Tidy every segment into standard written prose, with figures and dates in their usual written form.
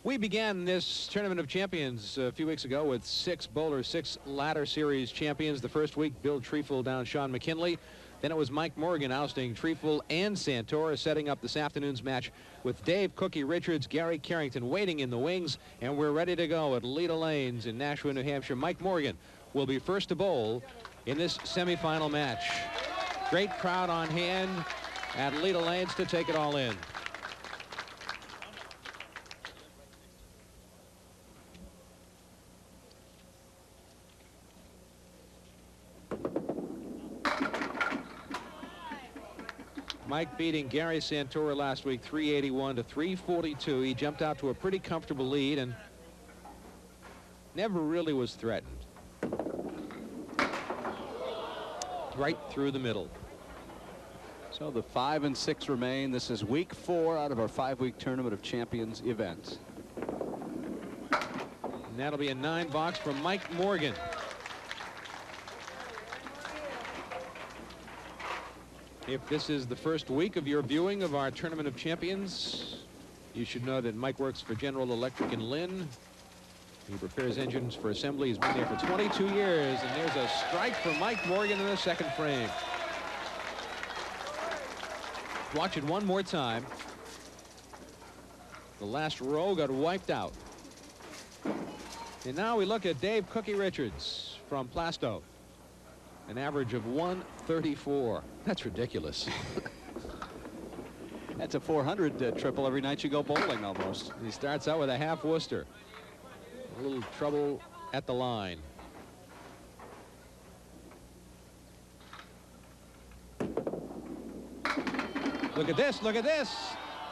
We began this Tournament of Champions a few weeks ago with six ladder series champions. The first week, Bill Treeful down Sean McKinley. Then it was Mike Morgan ousting Treeful and Santora, setting up this afternoon's match with Dave Cookie Richards, Gary Carrington waiting in the wings, and we're ready to go at Leda Lanes in Nashua, New Hampshire. Mike Morgan will be first to bowl in this semifinal match. Great crowd on hand at Leda Lanes to take it all in. Mike beating Gary Santora last week 381 to 342. He jumped out to a pretty comfortable lead and never really was threatened. Right through the middle. So the 5 and 6 remain. This is week 4 out of our 5-week Tournament of Champions event. And that'll be a 9 box from Mike Morgan. If this is the first week of your viewing of our Tournament of Champions, you should know that Mike works for General Electric in Lynn. He repairs engines for assembly. He's been there for 22 years, and there's a strike for Mike Morgan in the second frame. Watch it one more time. The last row got wiped out. And now we look at Dave Cookie Richards from Plasto. An average of 134. That's ridiculous. That's a 400 triple every night you go bowling almost. He starts out with a half Worcester. A little trouble at the line. Look at this, look at this.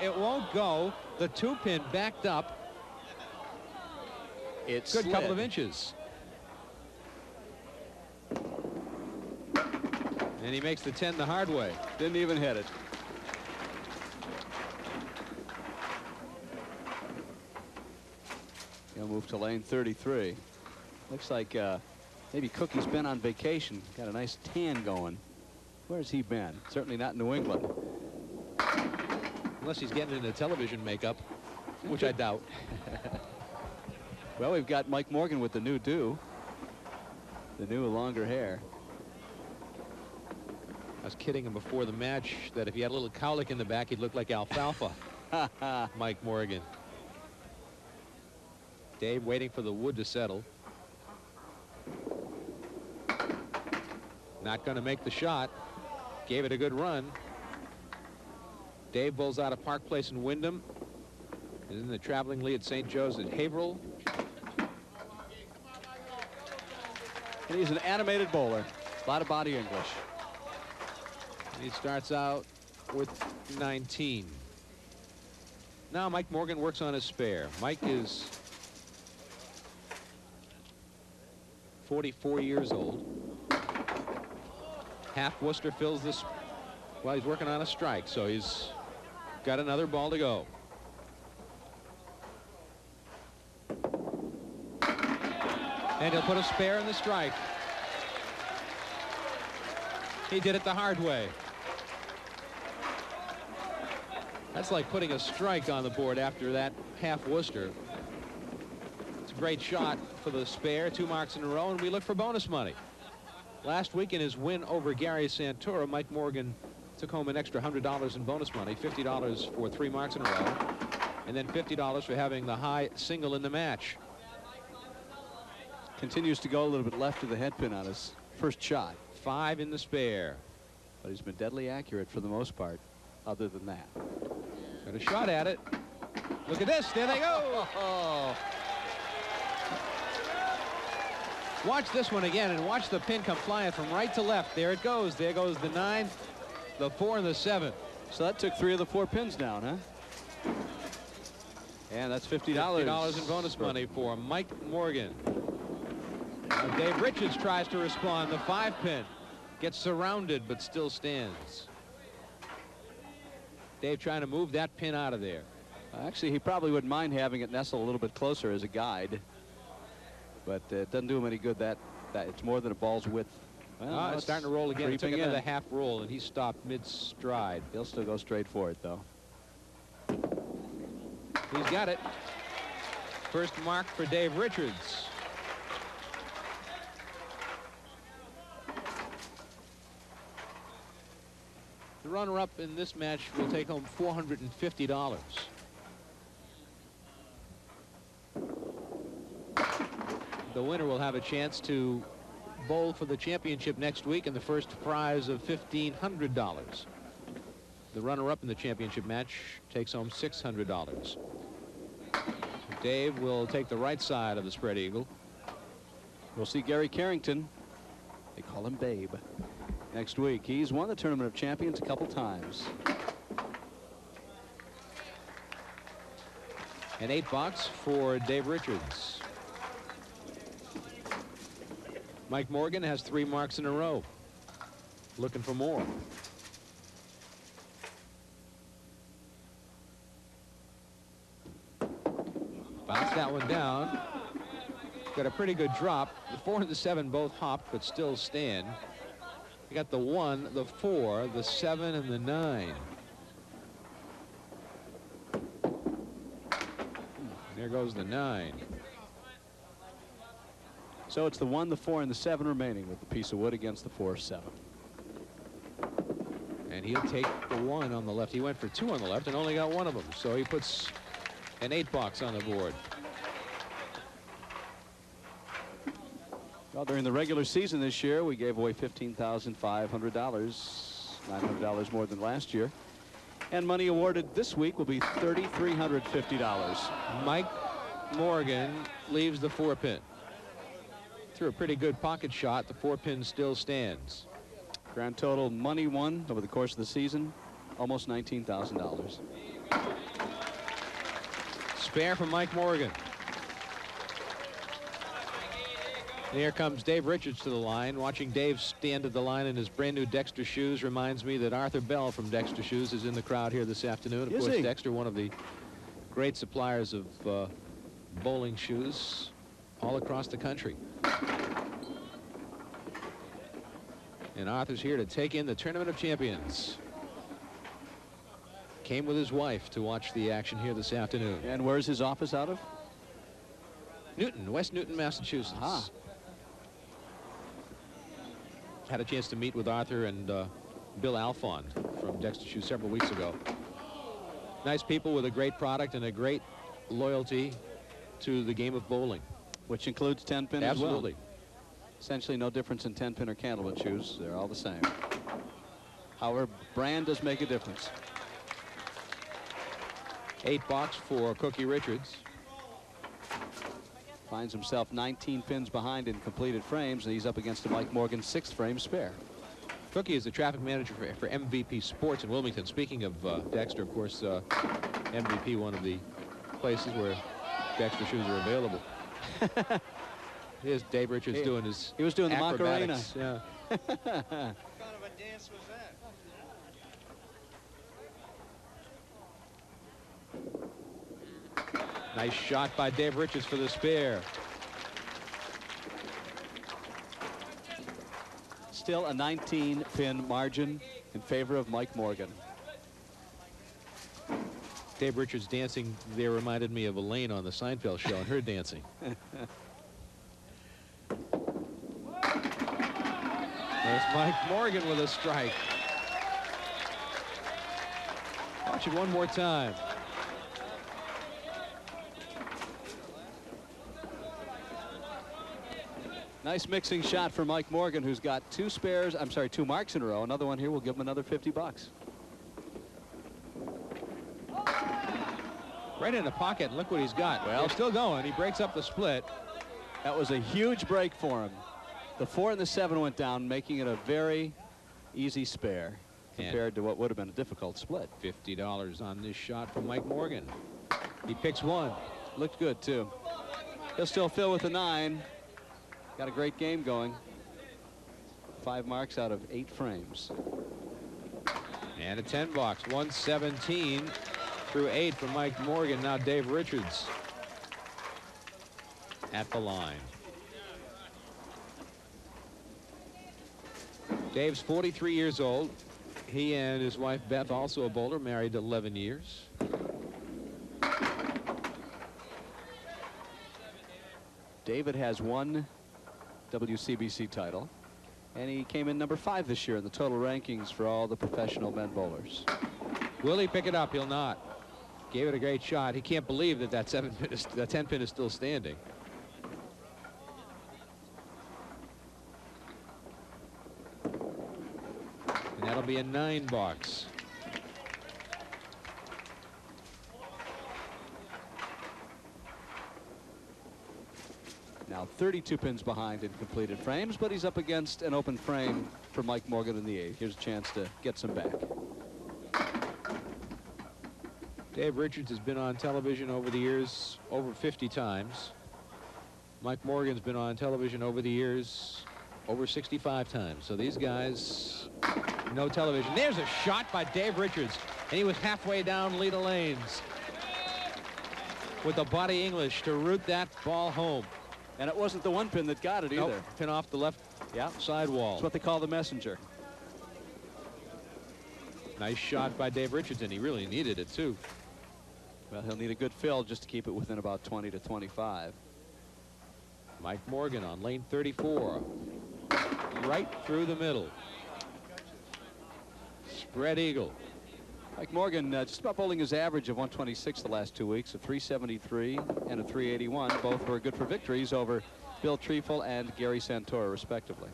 It won't go. The 2-pin backed up. It's good couple of inches. And he makes the 10 the hard way. Didn't even hit it. He'll move to lane 33. Looks like maybe Cookie's been on vacation. Got a nice tan going. Where's he been? Certainly not in New England. Unless he's getting into television makeup, which I doubt. Well, we've got Mike Morgan with the new do. The new longer hair. I was kidding him before the match that if he had a little cowlick in the back, he'd look like alfalfa. Mike Morgan. Dave waiting for the wood to settle. Not going to make the shot. Gave it a good run. Dave bowls out of Park Place in Wyndham. Is in the traveling lead at St. Joe's at Haverhill. And he's an animated bowler. A lot of body English. He starts out with 19. Now Mike Morgan works on his spare. Mike is 44 years old. Half Worcester fills this. Well, he's working on a strike, so he's got another ball to go. And he'll put a spare in the strike. He did it the hard way. That's like putting a strike on the board after that half Worcester. It's a great shot for the spare. 2 marks in a row, and we look for bonus money. Last week in his win over Gary Santora, Mike Morgan took home an extra $100 in bonus money, $50 for 3 marks in a row, and then $50 for having the high single in the match. Continues to go a little bit left of the head pin on his first shot. 5 in the spare. But he's been deadly accurate for the most part, other than that. Got a shot at it. Look at this. There they go. Oh. Watch this one again and watch the pin come flying from right to left. There it goes. There goes the 9, the 4, and the 7. So that took 3 of the 4 pins down, huh? And that's $50. $50 in bonus money for Mike Morgan. Now Dave Richards tries to respond. The 5-pin gets surrounded but still stands. Dave trying to move that pin out of there. Actually, he probably wouldn't mind having it nestle a little bit closer as a guide. But it doesn't do him any good that it's more than a ball's width. Well, it's starting to roll again. It took another half roll, and he stopped mid-stride. He'll still go straight for it, though. He's got it. First mark for Dave Richards. The runner-up in this match will take home $450. The winner will have a chance to bowl for the championship next week, and the first prize of $1,500. The runner-up in the championship match takes home $600. Dave will take the right side of the spread eagle. We'll see Gary Carrington. They call him Babe. Next week. He's won the Tournament of Champions a couple times. An 8-box for Dave Richards. Mike Morgan has 3 marks in a row. Looking for more. Bounce that one down. Got a pretty good drop. The 4 and the 7 both hopped, but still stand. You got the 1, the 4, the 7, and the 9. There goes the 9. So it's the 1, the 4, and the 7 remaining with the piece of wood against the 4, 7. And he'll take the 1 on the left. He went for 2 on the left and only got 1 of them. So he puts an 8-box on the board. Well, during the regular season this year, we gave away $15,500, $900 more than last year. And money awarded this week will be $3,350. Mike Morgan leaves the 4-pin. Threw a pretty good pocket shot. The 4-pin still stands. Grand total money won over the course of the season, almost $19,000. Spare from Mike Morgan. And here comes Dave Richards to the line. Watching Dave stand at the line in his brand new Dexter shoes reminds me that Arthur Bell from Dexter Shoes is in the crowd here this afternoon. Of course, Dexter, one of the great suppliers of bowling shoes all across the country. And Arthur's here to take in the Tournament of Champions. Came with his wife to watch the action here this afternoon. And where's his office out of? Newton, West Newton, Massachusetts. Ah. Had a chance to meet with Arthur and Bill Alfond from Dexter Shoes several weeks ago. Nice people with a great product and a great loyalty to the game of bowling. Which includes 10-pin as well. Absolutely. Essentially no difference in 10-pin or Candlepin shoes. They're all the same. However, brand does make a difference. 8-box for Cookie Richards. Finds himself 19 pins behind in completed frames, and he's up against a Mike Morgan 6th frame spare. Cookie is the traffic manager for MVP Sports in Wilmington. Speaking of Dexter, of course, MVP, one of the places where Dexter shoes are available. Here's Dave Richards doing his He was doing the Macarena. Yeah. What kind of a dance was that? Nice shot by Dave Richards for the spare. Still a 19-pin margin in favor of Mike Morgan. Dave Richards dancing there reminded me of Elaine on the Seinfeld show and her dancing. There's Mike Morgan with a strike. Watch it one more time. Nice mixing shot for Mike Morgan, who's got 2 marks in a row. Another one here will give him another $50. Right in the pocket, and look what he's got. Well, they're still going. He breaks up the split. That was a huge break for him. The 4 and the 7 went down, making it a very easy spare compared to what would have been a difficult split. $50 on this shot from Mike Morgan. He picks 1. Looked good, too. He'll still fill with a 9. Got a great game going. 5 marks out of 8 frames. And a 10-box. 117 through 8 from Mike Morgan. Now Dave Richards at the line. Dave's 43 years old. He and his wife Beth, also a bowler, married 11 years. David has one WCBC title, and he came in number 5 this year in the total rankings for all the professional men bowlers. Will he pick it up? He'll not. Gave it a great shot. He can't believe that that 10 pin is still standing. And that'll be a 9 box. Now 32 pins behind in completed frames, but he's up against an open frame for Mike Morgan in the 8th. Here's a chance to get some back. Dave Richards has been on television over the years over 50 times. Mike Morgan's been on television over the years over 65 times. So these guys know television. There's a shot by Dave Richards, and he was halfway down Lita Lanes with the body English to root that ball home. And it wasn't the 1 pin that got it either. Nope, pin off the left side wall. That's what they call the messenger. Nice shot by Dave Richards, and he really needed it too. Well, he'll need a good fill just to keep it within about 20 to 25. Mike Morgan on lane 34. Right through the middle. Spread eagle. Mike Morgan just about bowling his average of 126 the last 2 weeks, a 373 and a 381. Both were good for victories over Bill Treeful and Gary Santora, respectively.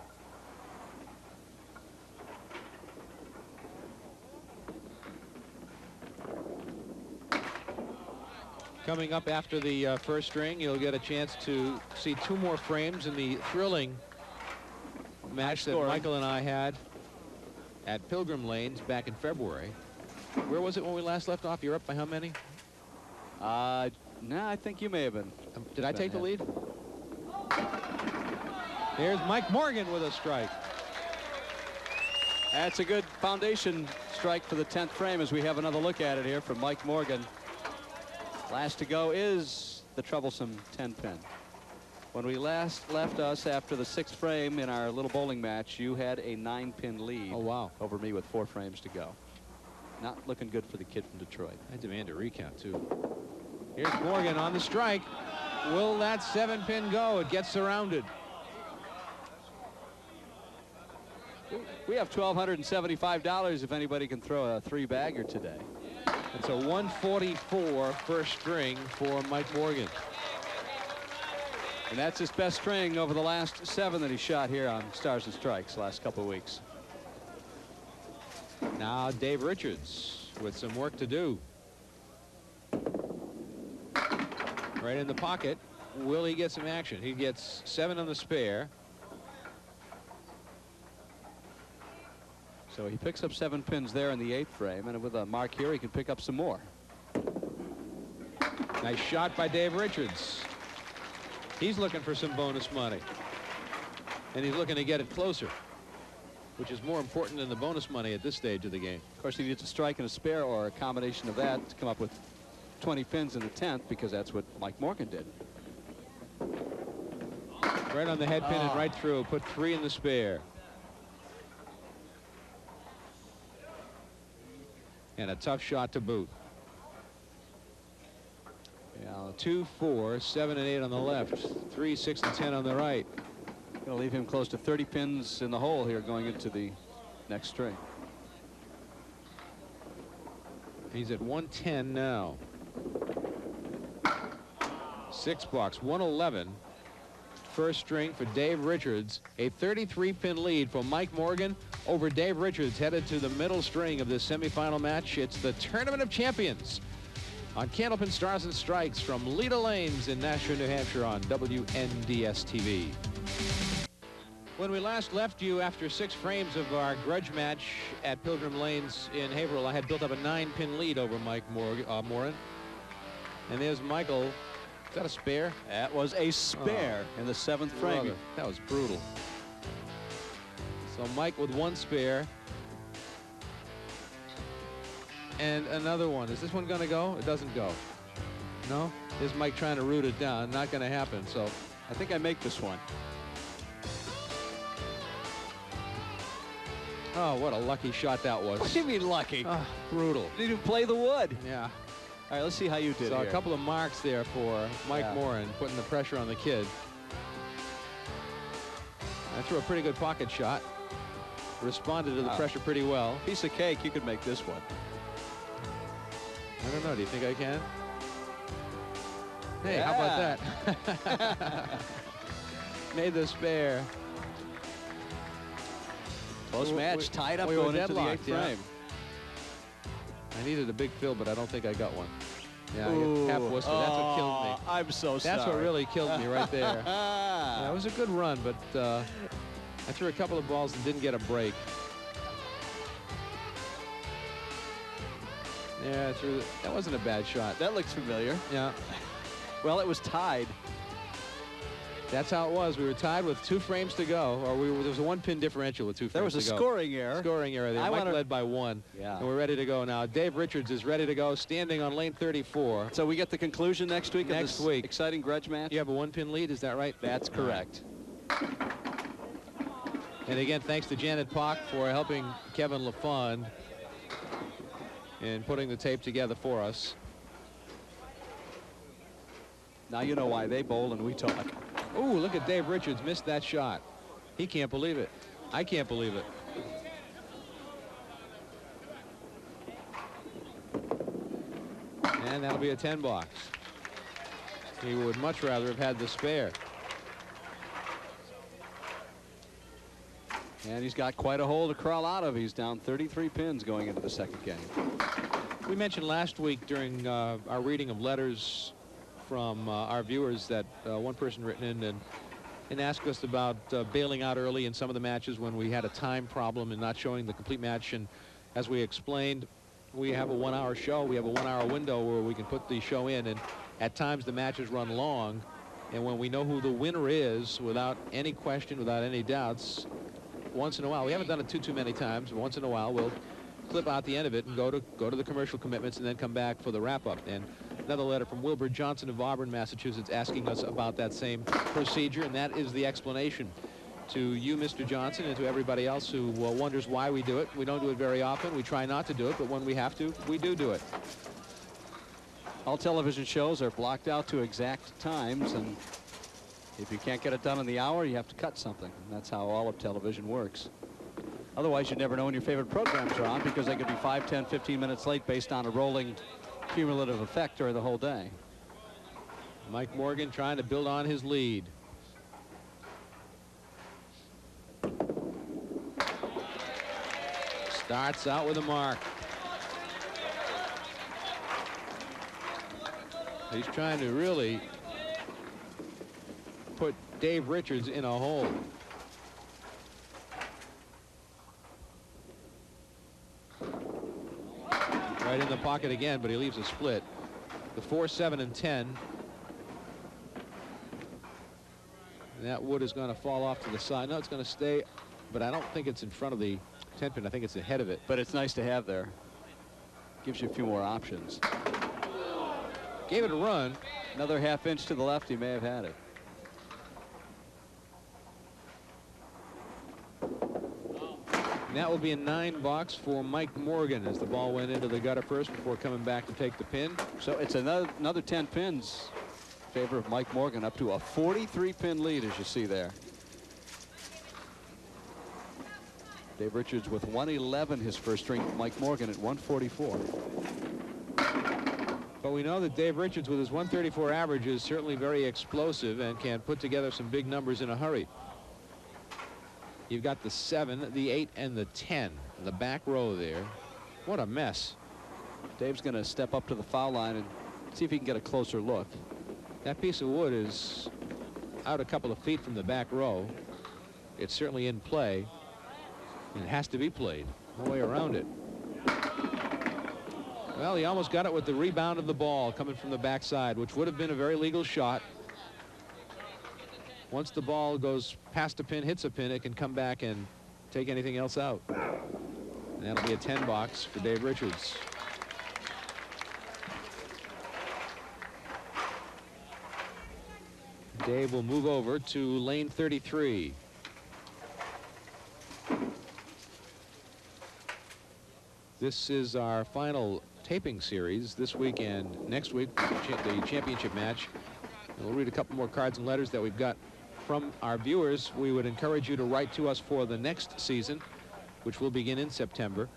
Coming up after the first string, you'll get a chance to see 2 more frames in the thrilling match that Michael and I had at Pilgrim Lanes back in February. Where was it when we last left off? You're up by how many? No, I think you may have been. Did I take the lead? There's Mike Morgan with a strike. That's a good foundation strike for the 10th frame as we have another look at it here from Mike Morgan. Last to go is the troublesome 10 pin. When we last left us after the 6th frame in our little bowling match, you had a 9-pin lead. Oh, wow. Over me with 4 frames to go. Not looking good for the kid from Detroit. I demand a recount, too. Here's Morgan on the strike. Will that 7-pin go? It gets surrounded. We have $1,275 if anybody can throw a 3-bagger today. It's a 144 first string for Mike Morgan. And that's his best string over the last 7 that he shot here on Stars and Strikes last couple of weeks. Now Dave Richards with some work to do. Right in the pocket. Will he get some action? He gets 7 on the spare. So he picks up 7 pins there in the 8th frame, and with a mark here, he can pick up some more. Nice shot by Dave Richards. He's looking for some bonus money. And he's looking to get it closer, which is more important than the bonus money at this stage of the game. Of course, he needs a strike and a spare or a combination of that to come up with 20 pins in the 10th, because that's what Mike Morgan did. Right on the head pin and right through. Put 3 in the spare. And a tough shot to boot. Yeah, 2, 4, 7, and 8 on the left. 3, 6, and 10 on the right. Going to leave him close to 30 pins in the hole here going into the next string. He's at 110 now. 6 box, 111. First string for Dave Richards. A 33-pin lead for Mike Morgan over Dave Richards, headed to the middle string of this semifinal match. It's the Tournament of Champions on Candlepin Stars and Strikes from Lita Lanes in Nashua, New Hampshire on WNDS TV. When we last left you after 6 frames of our grudge match at Pilgrim Lanes in Haverhill, I had built up a 9-pin lead over Mike Morin. And there's Michael. Is that a spare? That was a spare in the 7th frame. Brother, that was brutal. So Mike with 1 spare. And another one. Is this one going to go? It doesn't go. No? Here's Mike trying to root it down. Not going to happen. So I think I make this one. Oh, what a lucky shot that was. What do you mean lucky? Brutal. Didn't even play the wood. Yeah. All right, let's see how you did. So here. a couple of marks there for Mike Morin, putting the pressure on the kid. I threw a pretty good pocket shot. Responded to the pressure pretty well. Piece of cake, you could make this one. I don't know. Do you think I can? Hey, Yeah. how about that? Made the spare. Close match, tied up we were going into the deadlocked, 8th frame. I needed a big fill, but I don't think I got one. Yeah, I Ooh. got half whisper. That's what killed me. I'm so sorry. That's what really killed me right there. Yeah, it was a good run, but I threw a couple of balls and didn't get a break. Yeah, that wasn't a bad shot. That looks familiar. Yeah. Well, it was tied. That's how it was. We were tied with 2 frames to go, or there was a 1-pin differential with 2 frames to go. There was a scoring error. Scoring error there. Mike led by 1. Yeah. And we're ready to go now. Dave Richards is ready to go, standing on lane 34. So we get the conclusion next week. Next of this week. Exciting grudge match. You have a 1-pin lead, is that right? That's correct. And again, thanks to Janet Pock for helping Kevin LaFond in putting the tape together for us. Now you know why they bowl and we talk. Ooh, look at Dave Richards, missed that shot. He can't believe it. I can't believe it. And that'll be a 10 box. He would much rather have had the spare. And he's got quite a hole to crawl out of. He's down 33 pins going into the 2nd game. We mentioned last week during our reading of letters from our viewers that one person written in and asked us about bailing out early in some of the matches when we had a time problem and not showing the complete match. And as we explained, we have a 1-hour show. We have a 1-hour window where we can put the show in, and at times the matches run long. And when we know who the winner is, without any question, without any doubts, once in a while, we haven't done it too many times, but once in a while we'll clip out the end of it and go to the commercial commitments and then come back for the wrap-up. And another letter from Wilbur Johnson of Auburn, Massachusetts, asking us about that same procedure, and that is the explanation to you, Mr. Johnson, and to everybody else who wonders why we do it. We don't do it very often. We try not to do it, but when we have to, we do it. All television shows are blocked out to exact times, and if you can't get it done in the hour, you have to cut something. And that's how all of television works. Otherwise, you'd never know when your favorite programs are on, because they could be 5, 10, 15 minutes late based on a rolling cumulative effect during the whole day. Mike Morgan trying to build on his lead. Starts out with a mark. He's trying to really put Dave Richards in a hole. Right in the pocket again, but he leaves a split. The 4, 7, and 10. And that wood is going to fall off to the side. No, it's going to stay, but I don't think it's in front of the 10 pin. I think it's ahead of it. But it's nice to have there. Gives you a few more options. Gave it a run. Another ½ inch to the left, he may have had it. And that will be a 9 box for Mike Morgan as the ball went into the gutter first before coming back to take the pin. So it's another 10 pins in favor of Mike Morgan, up to a 43-pin lead, as you see there. Dave Richards with 111, his first string. Mike Morgan at 144. But we know that Dave Richards, with his 134 average, is certainly very explosive and can put together some big numbers in a hurry. You've got the 7, the 8, and the 10 in the back row there. What a mess. Dave's going to step up to the foul line and see if he can get a closer look. That piece of wood is out a couple of feet from the back row. It's certainly in play, and it has to be played all the way around it. Well, he almost got it with the rebound of the ball coming from the backside, which would have been a very legal shot. Once the ball goes past a pin, hits a pin, it can come back and take anything else out. And that'll be a 10 box for Dave Richards. Dave will move over to lane 33. This is our final taping series this week and next week, the championship match. And we'll read a couple more cards and letters that we've got from our viewers, we would encourage you to write to us for the next season, which will begin in September.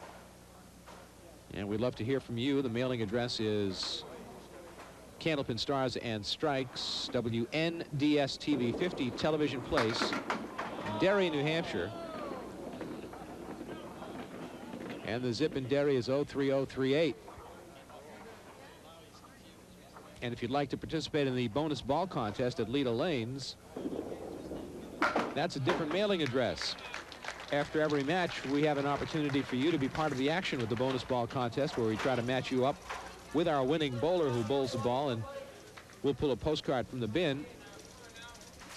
And we'd love to hear from you. The mailing address is Candlepin Stars and Strikes, WNDS-TV, 50 Television Place, Derry, New Hampshire. And the zip in Derry is 03038. And if you'd like to participate in the bonus ball contest at Leda Lanes, that's a different mailing address. After every match, we have an opportunity for you to be part of the action with the bonus ball contest, where we try to match you up with our winning bowler who bowls the ball, and we'll pull a postcard from the bin,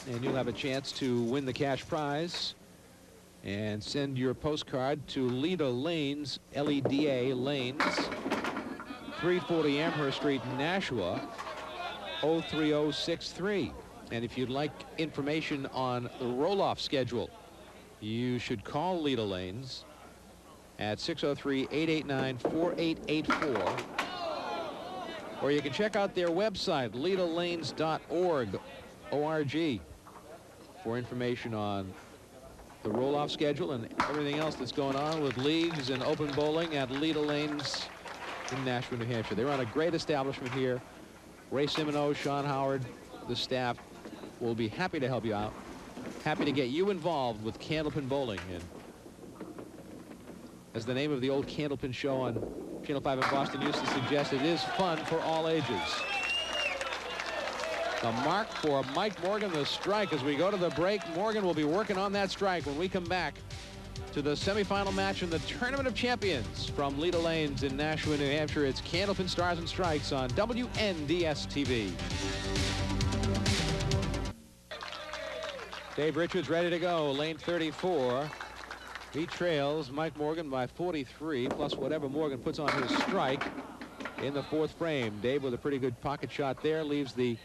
and you'll have a chance to win the cash prize. And send your postcard to Leda Lanes, L-E-D-A Lanes, 340 Amherst Street, Nashua, 03063. And if you'd like information on the roll-off schedule, you should call Leda Lanes at 603-889-4884. Or you can check out their website, ledalanes.org, O-R-G, for information on the roll-off schedule and everything else that's going on with leagues and open bowling at Leda Lanes in Nashua, New Hampshire. They run a great establishment here. Ray Simino, Sean Howard, the staff will be happy to help you out. Happy to get you involved with Candlepin bowling. And as the name of the old Candlepin show on Channel 5 in Boston used to suggest, it is fun for all ages. The mark for Mike Morgan, the strike. As we go to the break, Morgan will be working on that strike when we come back to the semifinal match in the Tournament of Champions from Leda Lanes in Nashua, New Hampshire. It's Candlepin Stars and Strikes on WNDS-TV. Dave Richards ready to go, lane 34. He trails Mike Morgan by 43, plus whatever Morgan puts on his strike in the fourth frame. Dave with a pretty good pocket shot there, leaves the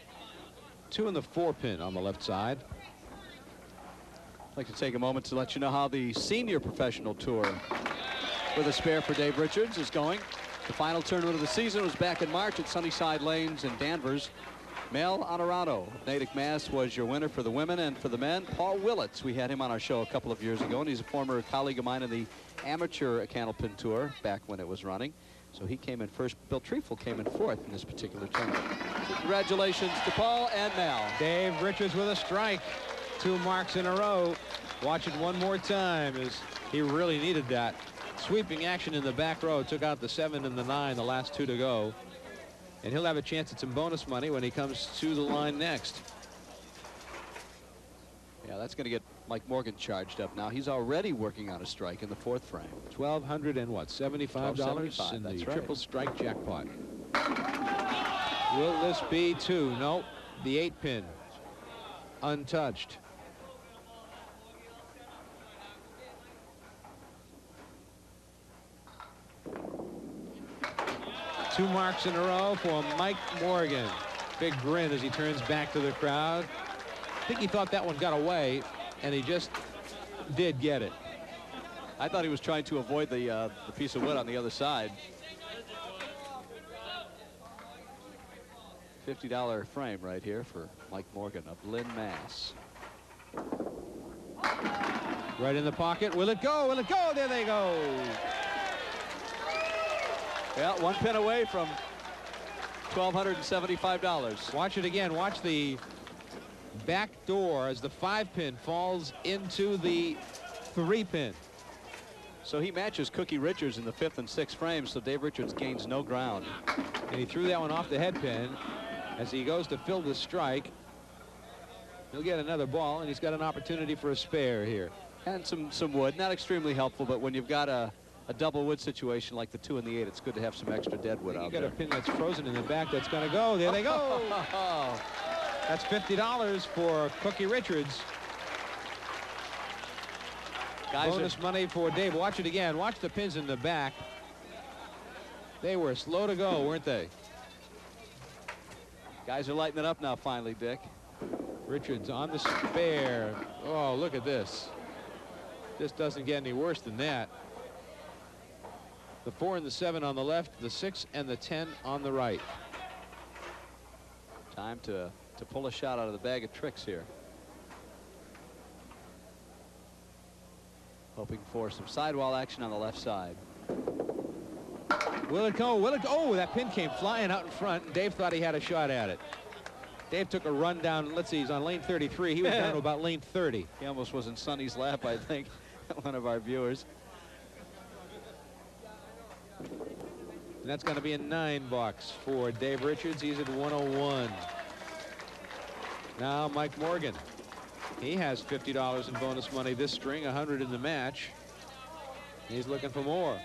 2 and the 4 pin on the left side. I'd like to take a moment to let you know how the senior professional tour with a spare for Dave Richards is going. The final tournament of the season was back in March at Sunnyside Lanes in Danvers. Mel Honorado, Natick, Mass, was your winner for the women, and for the men, Paul Willits. We had him on our show a couple of years ago, and he's a former colleague of mine in the amateur Candlepin tour back when it was running. So he came in first. Bill Treefel came in fourth in this particular tournament. So congratulations to Paul and Mel. Dave Richards with a strike. 2 marks in a row. Watch it one more time, as he really needed that. Sweeping action in the back row. Took out the 7 and the 9, the last 2 to go. And he'll have a chance at some bonus money when he comes to the line next. Yeah, that's going to get Mike Morgan charged up now. He's already working on a strike in the fourth frame. $1,275 in the right. triple strike jackpot. Will this be 2? No, the 8 pin untouched. Two marks in a row for Mike Morgan. Big grin as he turns back to the crowd. I think he thought that one got away, and he just did get it. I thought he was trying to avoid the piece of wood on the other side. $50 frame right here for Mike Morgan of Lynn, Mass. Right in the pocket. Will it go? Will it go? There they go. Yeah, 1 pin away from $1,275. Watch it again. Watch the back door as the 5 pin falls into the 3 pin. So he matches Cookie Richards in the 5th and 6th frames, so Dave Richards gains no ground. And he threw that one off the head pin. As he goes to fill the strike, he'll get another ball, and he's got an opportunity for a spare here. And some wood. Not extremely helpful, but when you've got a double wood situation like the 2 and the 8, it's good to have some extra dead wood out there. You got a pin that's frozen in the back that's going to go. There they go. That's $50 for Cookie Richards. Bonus money for Dave. Watch it again. Watch the pins in the back. They were slow to go, weren't they? Guys are lighting it up now finally, Dick. Richards on the spare. Oh, look at this. This doesn't get any worse than that. The 4 and the 7 on the left, the 6 and the 10 on the right. Time to pull a shot out of the bag of tricks here. hoping for some sidewall action on the left side. Will it go? Will it go? Oh, that pin came flying out in front, and Dave thought he had a shot at it. Dave took a run down. Let's see, he's on lane 33. He was down to about lane 30. He almost was in Sonny's lap, I think, one of our viewers. And that's going to be a $9 for Dave Richards. He's at 101. Now Mike Morgan. He has $50 in bonus money this string, 100 in the match. He's looking for more.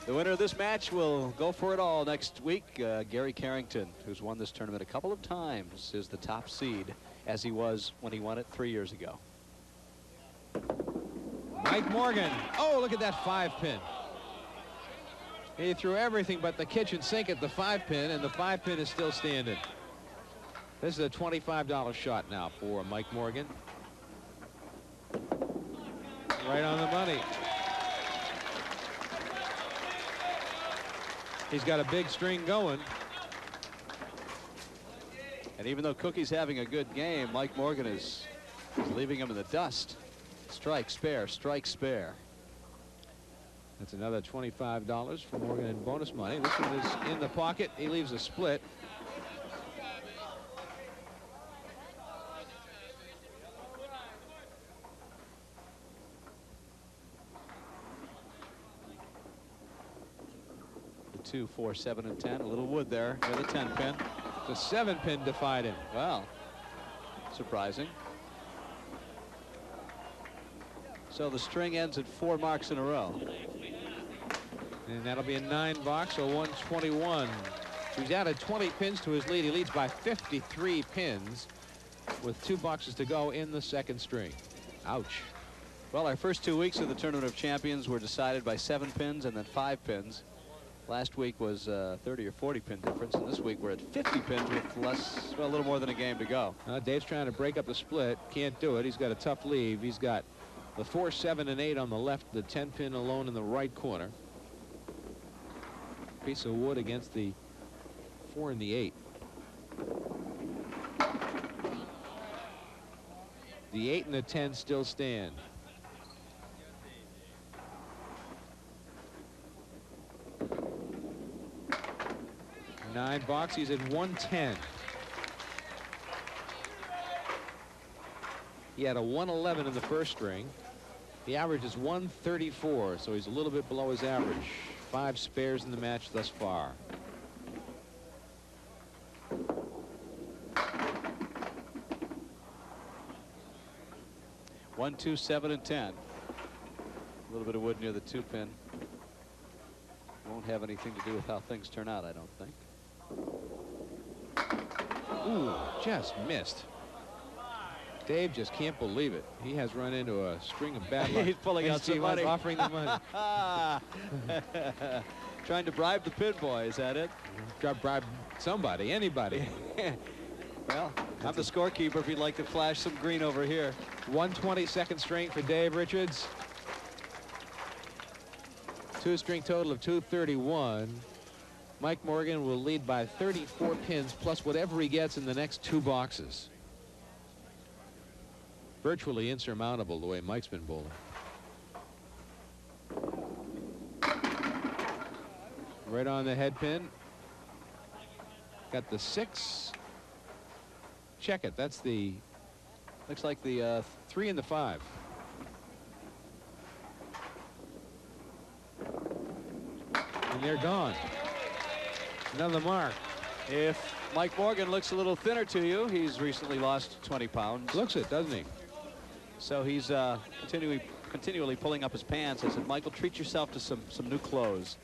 The winner of this match will go for it all next week. Gary Carrington, who's won this tournament a couple of times, is the top seed, as he was when he won it 3 years ago. Mike Morgan. Oh, look at that 5-pin. He threw everything but the kitchen sink at the 5-pin, and the 5-pin is still standing. This is a $25 shot now for Mike Morgan. Right on the money. He's got a big string going. And even though Cookie's having a good game, Mike Morgan is leaving him in the dust. Strike, spare, strike, spare. That's another $25 for Morgan in bonus money. This one is in the pocket. He leaves a split. The 2, 4, 7, and 10. A little wood there with a 10-pin. The 7-pin defied him. Well, surprising. So the string ends at 4 marks in a row. And that'll be a $9, so 121. He's added 20 pins to his lead. He leads by 53 pins with 2 boxes to go in the second string. Ouch. Well, our first 2 weeks of the Tournament of Champions were decided by 7 pins and then 5 pins. Last week was 30 or 40 pin difference, and this week we're at 50 pins with less, well, a little more than a game to go. Dave's trying to break up the split. Can't do it. He's got a tough leave. He's got the 4, 7, and 8 on the left, the 10-pin alone in the right corner. Piece of wood against the 4 and the 8. The 8 and the 10 still stand. $9. He's at 110. He had a 111 in the first string. The average is 134, so he's a little bit below his average. 5 spares in the match thus far. One, 2, 7, and 10. A little bit of wood near the 2-pin. Won't have anything to do with how things turn out, I don't think. Ooh, just missed. Dave just can't believe it. He has run into a string of bad luck. He's pulling out some money. Offering the money. Trying to bribe the pin boy, is that it? Bribe somebody, anybody. Well, I'm the scorekeeper if you'd like to flash some green over here. 122nd string for Dave Richards. 2-string total of 231. Mike Morgan will lead by 34 pins plus whatever he gets in the next 2 boxes. Virtually insurmountable the way Mike's been bowling. Right on the head pin. Got the 6. Check it. That's the, looks like the 3 and the 5. And they're gone. Another mark. If Mike Morgan looks a little thinner to you, he's recently lost 20 pounds. Looks it, doesn't he? So he's continually pulling up his pants. I said, Michael, treat yourself to some new clothes.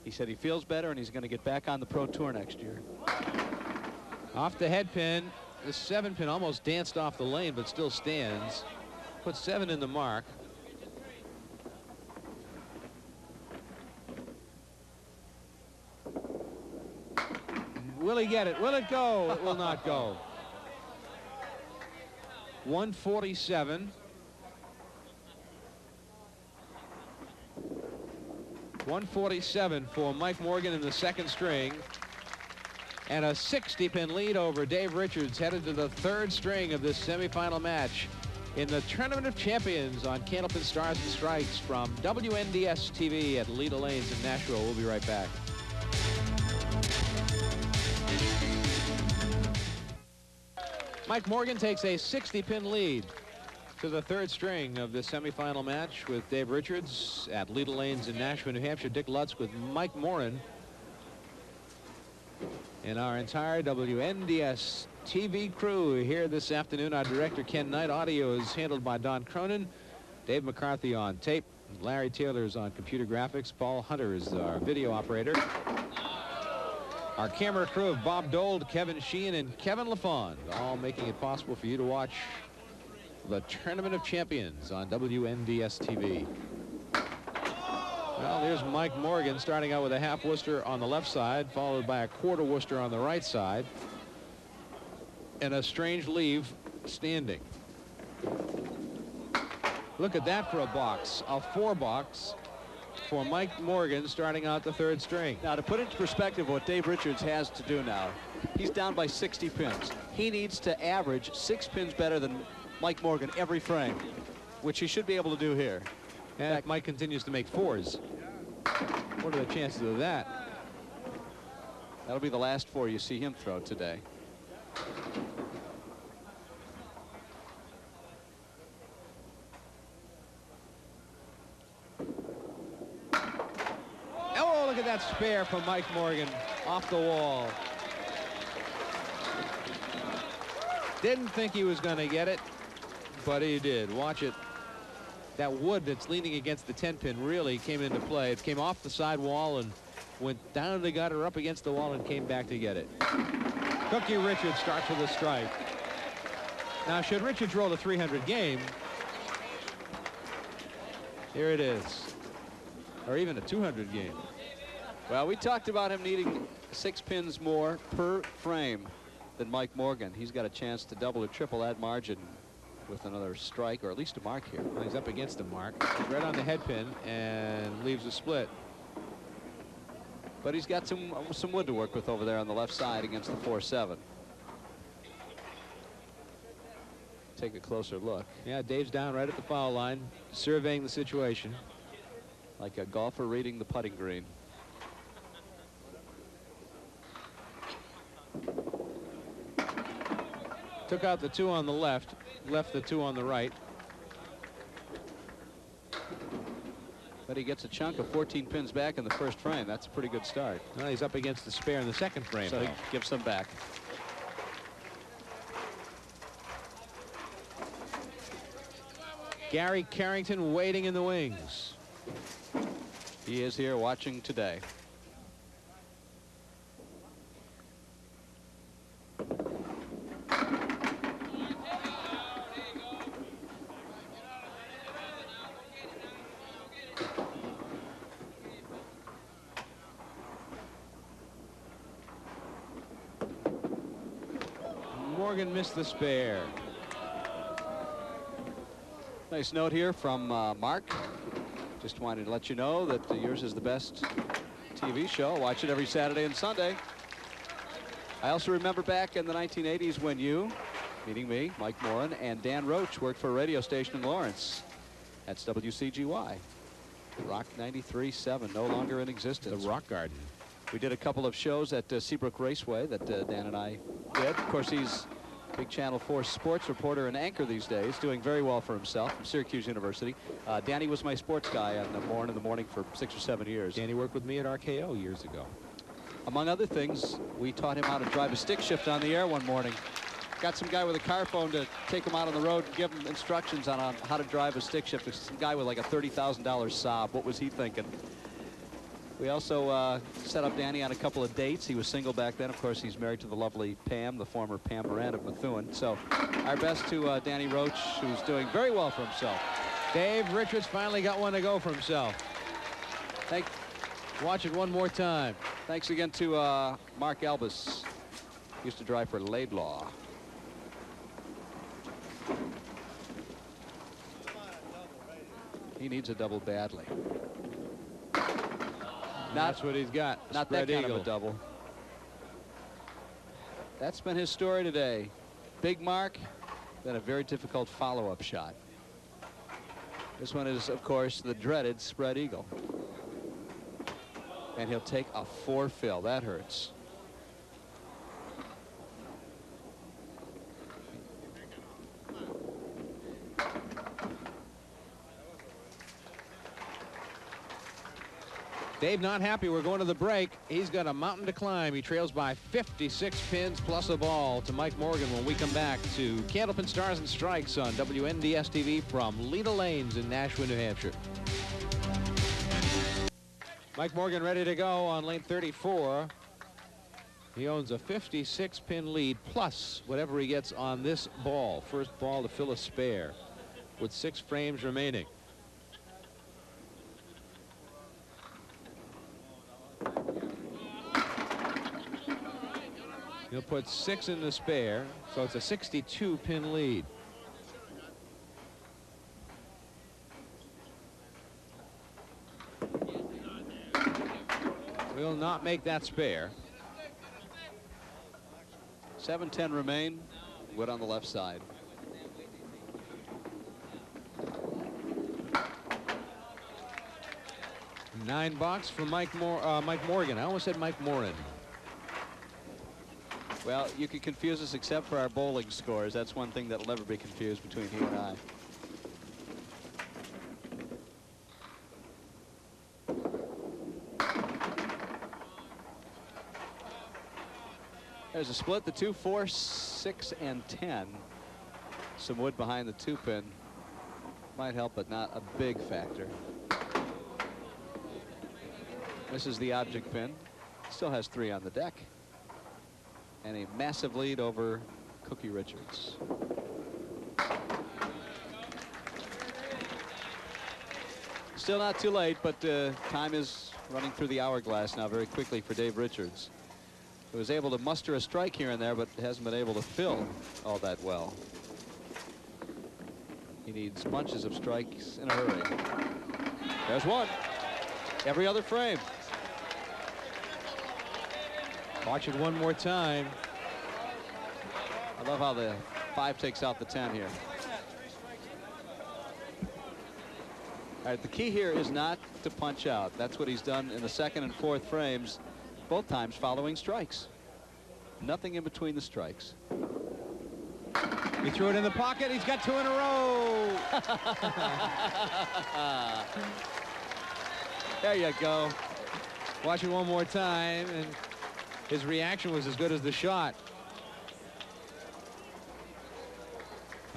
He said he feels better and he's going to get back on the Pro Tour next year. Off the head pin. The 7-pin almost danced off the lane, but still stands. Put 7 in the mark. Will he get it? Will it go? It will not go. 147. 147 for Mike Morgan in the second string. And a 60-pin lead over Dave Richards, headed to the 3rd string of this semifinal match in the Tournament of Champions on Candlepin Stars and Strikes from WNDS TV at Leda Lanes in Nashville. We'll be right back. Mike Morgan takes a 60-pin lead to the third string of this semifinal match with Dave Richards at Leda Lanes in Nashville, New Hampshire. Dick Lutz with Mike Morin. And our entire WNDS TV crew here this afternoon. Our director, Ken Knight. Audio is handled by Don Cronin. Dave McCarthy on tape. Larry Taylor is on computer graphics. Paul Hunter is our video operator. Our camera crew of Bob Dold, Kevin Sheehan, and Kevin LaFond, all making it possible for you to watch the Tournament of Champions on WNDS TV. Well, there's Mike Morgan starting out with a half Worcester on the left side, followed by a quarter Worcester on the right side, and a strange leave standing. Look at that for a box, a 4-box for Mike Morgan starting out the third string. Now, to put into perspective what Dave Richards has to do now, he's down by 60 pins. He needs to average 6 pins better than Mike Morgan every frame, which he should be able to do here. And Mike continues to make 4s. What are the chances of that? That'll be the last 4 you see him throw today. Oh, look at that spare from Mike Morgan off the wall. Didn't think he was going to get it, but he did. Watch it. That wood that's leaning against the 10-pin really came into play. It came off the side wall and went down the gutter, up against the wall, and came back to get it. Cookie Richards starts with a strike. Now, should Richards roll a 300 game, here it is. Or even a 200 game. Well, we talked about him needing 6 pins more per frame than Mike Morgan. He's got a chance to double or triple that margin with another strike, or at least a mark here. Well, he's up against the mark. He's right on the head pin and leaves a split. But he's got some wood to work with over there on the left side against the 4-7. Take a closer look. Yeah, Dave's down right at the foul line, surveying the situation. Like a golfer reading the putting green. Took out the 2 on the left, left the 2 on the right. But he gets a chunk of 14 pins back in the first frame. That's a pretty good start. Well, he's up against the spare in the second frame. So he gives them back. Gary Carrington waiting in the wings. He is here watching today. Morgan missed the spare. Nice note here from Mark. Just wanted to let you know that yours is the best TV show. Watch it every Saturday and Sunday. I also remember back in the 1980s when you, meaning me, Mike Morin, and Dan Roach worked for a radio station in Lawrence. That's WCGY. Rock 93.7, no longer in existence. The Rock Garden. We did a couple of shows at Seabrook Raceway that Dan and I did. Of course, he's big Channel 4 sports reporter and anchor these days, doing very well for himself from Syracuse University. Danny was my sports guy on the Morn in the Morning for 6 or 7 years. Danny worked with me at RKO years ago. Among other things, we taught him how to drive a stick shift on the air one morning. Got some guy with a car phone to take him out on the road and give him instructions on how to drive a stick shift. Some guy with like a $30,000 Saab. What was he thinking? We also set up Danny on a couple of dates. He was single back then. Of course, he's married to the lovely Pam, the former Pam Moran of Methuen. So our best to Danny Roach, who's doing very well for himself. Dave Richards finally got one to go for himself. Watch it one more time. Thanks again to Mark Albus. Used to drive for Laidlaw. He needs a double badly. That's what he's got. Not Spread that kind eagle. of a double. That's been his story today. Big Mark Then a very difficult follow-up shot. This one is, of course, the dreaded spread eagle. And he'll take a 4-fill. That hurts. Dave not happy. We're going to the break. He's got a mountain to climb. He trails by 56 pins plus a ball to Mike Morgan when we come back to Candlepin Stars and Strikes on WNDS TV from Leda Lanes in Nashua, New Hampshire. Mike Morgan ready to go on lane 34. He owns a 56-pin lead plus whatever he gets on this ball. First ball to fill a spare with 6 frames remaining. He'll put 6 in the spare, so it's a 62-pin lead. Will not make that spare. 7-10 remain. Wood on the left side. $9 for Mike Morgan. I almost said Mike Morin. Well, you can confuse us except for our bowling scores. That's one thing that'll never be confused between he and I. There's a split, the 2, 4, 6, and 10. Some wood behind the 2-pin might help, but not a big factor. This is the object pin. Still has 3 on the deck. And a massive lead over Cookie Richards. Still not too late, but time is running through the hourglass now very quickly for Dave Richards, who was able to muster a strike here and there, but hasn't been able to fill all that well. He needs bunches of strikes in a hurry. There's one. Every other frame. Watch it one more time. I love how the 5 takes out the 10 here. All right, the key here is not to punch out. That's what he's done in the 2nd and 4th frames, both times following strikes. Nothing in between the strikes. He threw it in the pocket. He's got 2 in a row. There you go. Watch it one more time, and his reaction was as good as the shot.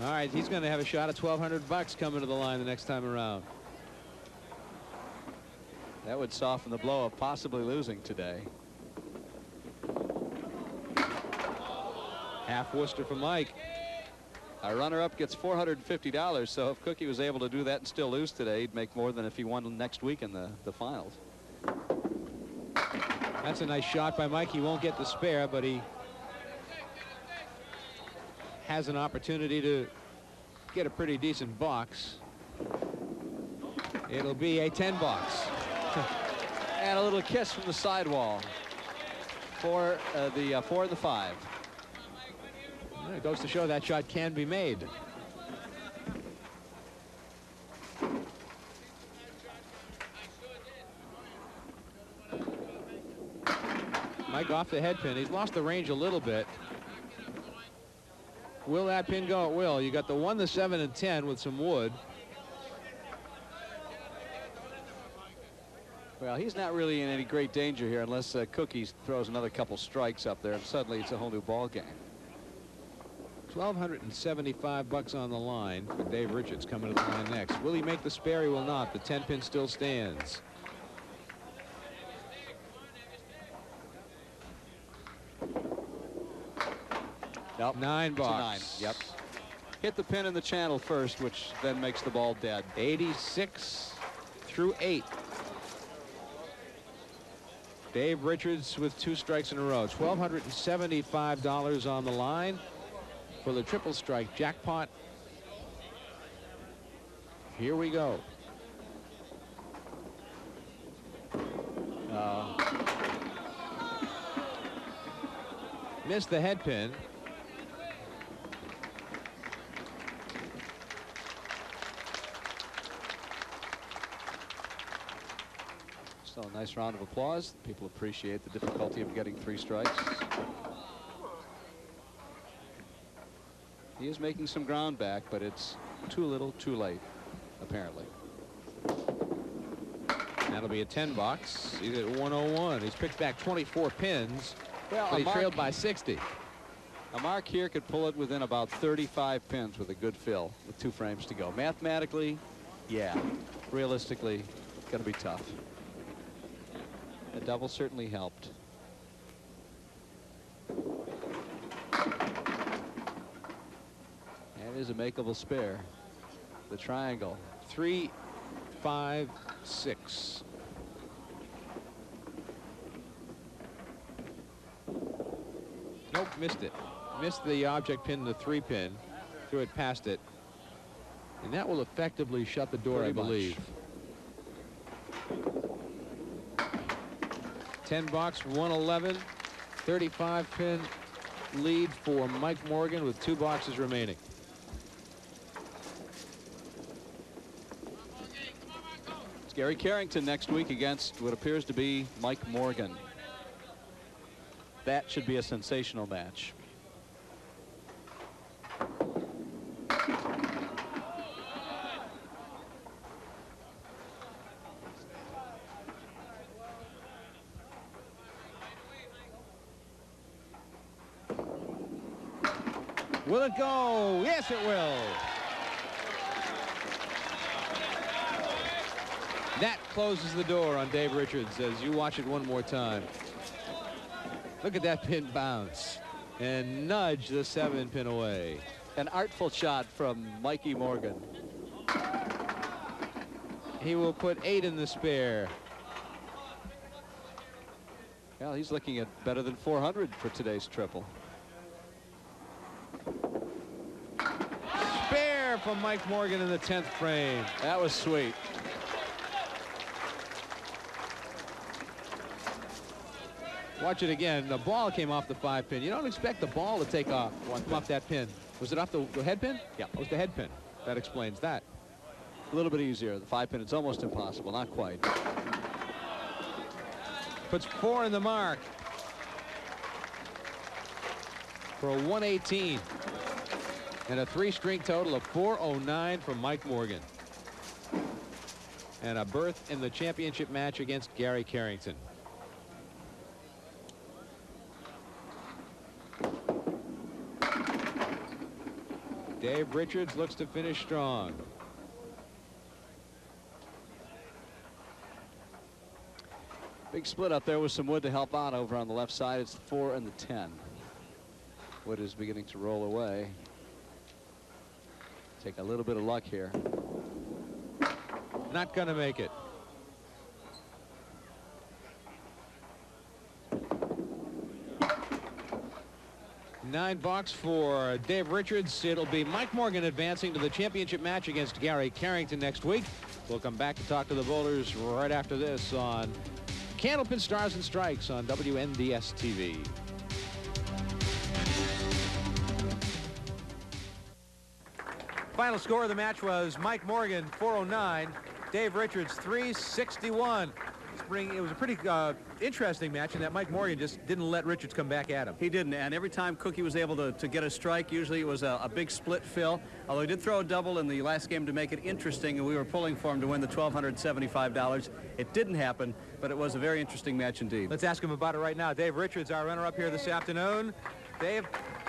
All right, he's going to have a shot at $1,200 coming to the line the next time around. That would soften the blow of possibly losing today. Half Worcester for Mike. Our runner-up gets $450, so if Cookie was able to do that and still lose today, he'd make more than if he won next week in the finals. That's a nice shot by Mike. He won't get the spare, but he has an opportunity to get a pretty decent box. It'll be a 10 box. And a little kiss from the sidewall for the 4 and the 5. Well, it goes to show that shot can be made. Mike off the head pin. He's lost the range a little bit. Will that pin go? It will. You got the 1, the 7, and 10 with some wood. Well, he's not really in any great danger here unless Cookie throws another couple strikes up there, and suddenly it's a whole new ball game. $1,275 on the line for Dave Richards coming to the line next. Will he make the spare? He will not. The 10 pin still stands. Nope. 9 box. 9. Yep. Hit the pin in the channel first, which then makes the ball dead. 86 through 8. Dave Richards with 2 strikes in a row. $1,275 on the line for the triple strike jackpot. Here we go. Missed the head pin. Well, nice round of applause. People appreciate the difficulty of getting 3 strikes. He is making some ground back, but it's too little, too late, apparently. That'll be a 10 box. He's at 101. He's picked back 24 pins, Well, but he trailed by 60. A mark here could pull it within about 35 pins with a good fill with 2 frames to go. Mathematically, yeah. Realistically, it's going to be tough. A double certainly helped. And is a makeable spare. The triangle. 3, 5, 6. Nope, missed it. Missed the object pin, the 3 pin. Threw it past it. And that will effectively shut the door, I believe. 10 box, 111. 35 pin lead for Mike Morgan with 2 boxes remaining. It's Gary Carrington next week against what appears to be Mike Morgan. That should be a sensational match. Will it go? Yes, it will. That closes the door on Dave Richards as you watch it one more time. Look at that pin bounce and nudge the 7 pin away. An artful shot from Mikey Morgan. He will put 8 in the spare. Well, he's looking at better than 400 for today's triple. Spare from Mike Morgan in the 10th frame. That was sweet. Watch it again. The ball came off the 5 pin. You don't expect the ball to take off off that pin. Was it off the head pin? Yeah. It was the head pin. That explains that. A little bit easier. The 5 pin, it's almost impossible. Not quite. Puts 4 in the mark for a 118 and a 3-string total of 409 from Mike Morgan. And a berth in the championship match against Gary Carrington. Dave Richards looks to finish strong. Big split up there with some wood to help out over on the left side. It's the 4 and the 10. Wood is beginning to roll away. Take a little bit of luck here. Not going to make it. Nine box for Dave Richards. It'll be Mike Morgan advancing to the championship match against Gary Carrington next week. We'll come back to talk to the bowlers right after this on Candlepin Stars and Strikes on WNDS TV. Final score of the match was Mike Morgan 409, Dave Richards 361. It was a pretty interesting match in that Mike Morgan just didn't let Richards come back at him. He didn't, and every time Cookie was able to get a strike, usually it was a big split fill, although he did throw a double in the last game to make it interesting, and we were pulling for him to win the $1,275. It didn't happen, but it was a very interesting match indeed. Let's ask him about it right now. Dave Richards, our runner-up here this afternoon. Dave,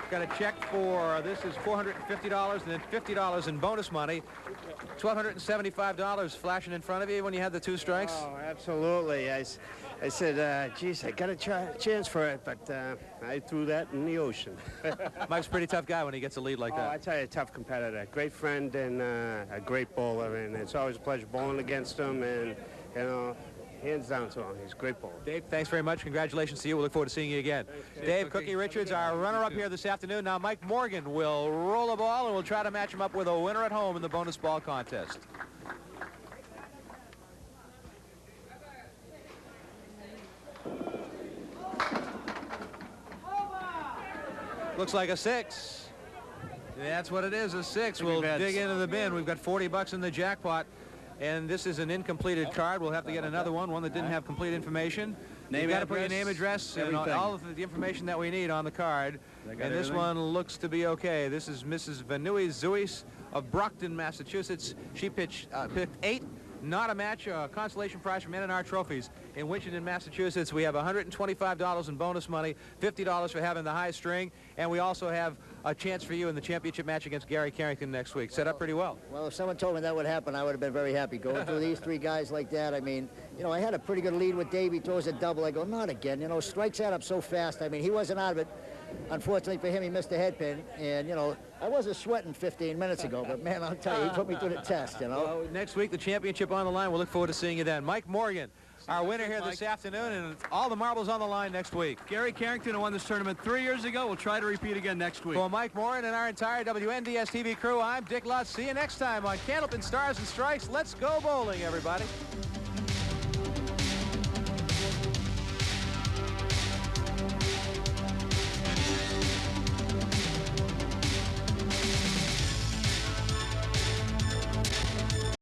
got a check for, this is $450 and then $50 in bonus money. $1,275 flashing in front of you when you had the 2 strikes? Oh, absolutely. I said, geez, I got a chance for it, but I threw that in the ocean. Mike's a pretty tough guy when he gets a lead like that. I tell you, a tough competitor. Great friend and a great bowler, and it's always a pleasure bowling against him, and, you know, hands down to him. He's a great bowler. Dave, thanks very much. Congratulations to you. We'll look forward to seeing you again. Thanks, Dave Cookie Richards, our runner-up here this afternoon. Now Mike Morgan will roll a ball, and we'll try to match him up with a winner at home in the bonus ball contest. Looks like a 6. That's what it is, a 6. We'll dig into the bin. We've got 40 bucks in the jackpot. And this is an incompleted card. We'll have to get another one that didn't have complete information. Name, You've got to put your address, name, address, and everything. all of the information that we need on the card. And this everything? one looks to be okay. This is Mrs. Vanui Zuis of Brockton, Massachusetts. She picked 8. Not a match, a consolation prize from N&R Trophies. In Winchendon, Massachusetts, we have $125 in bonus money, $50 for having the high string, and we also have a chance for you in the championship match against Gary Carrington next week. Set up pretty well. Well, if someone told me that would happen, I would have been very happy. Going through these 3 guys like that, I mean, you know, I had a pretty good lead with Dave. He throws a double. I go, not again. You know, strikes add up so fast. I mean, he wasn't out of it. Unfortunately for him, he missed a head pin. And, you know, I wasn't sweating 15 minutes ago, but, man, I'll tell you, he put me through the test, you know. Well, next week, the championship on the line. We'll look forward to seeing you then. Mike Morgan, our winner here this afternoon, and all the marbles on the line next week. Gary Carrington, who won this tournament 3 years ago, will try to repeat again next week. For Mike Morgan and our entire WNDS TV crew, I'm Dick Lutz. See you next time on Candlepin Stars and Strikes. Let's go bowling, everybody.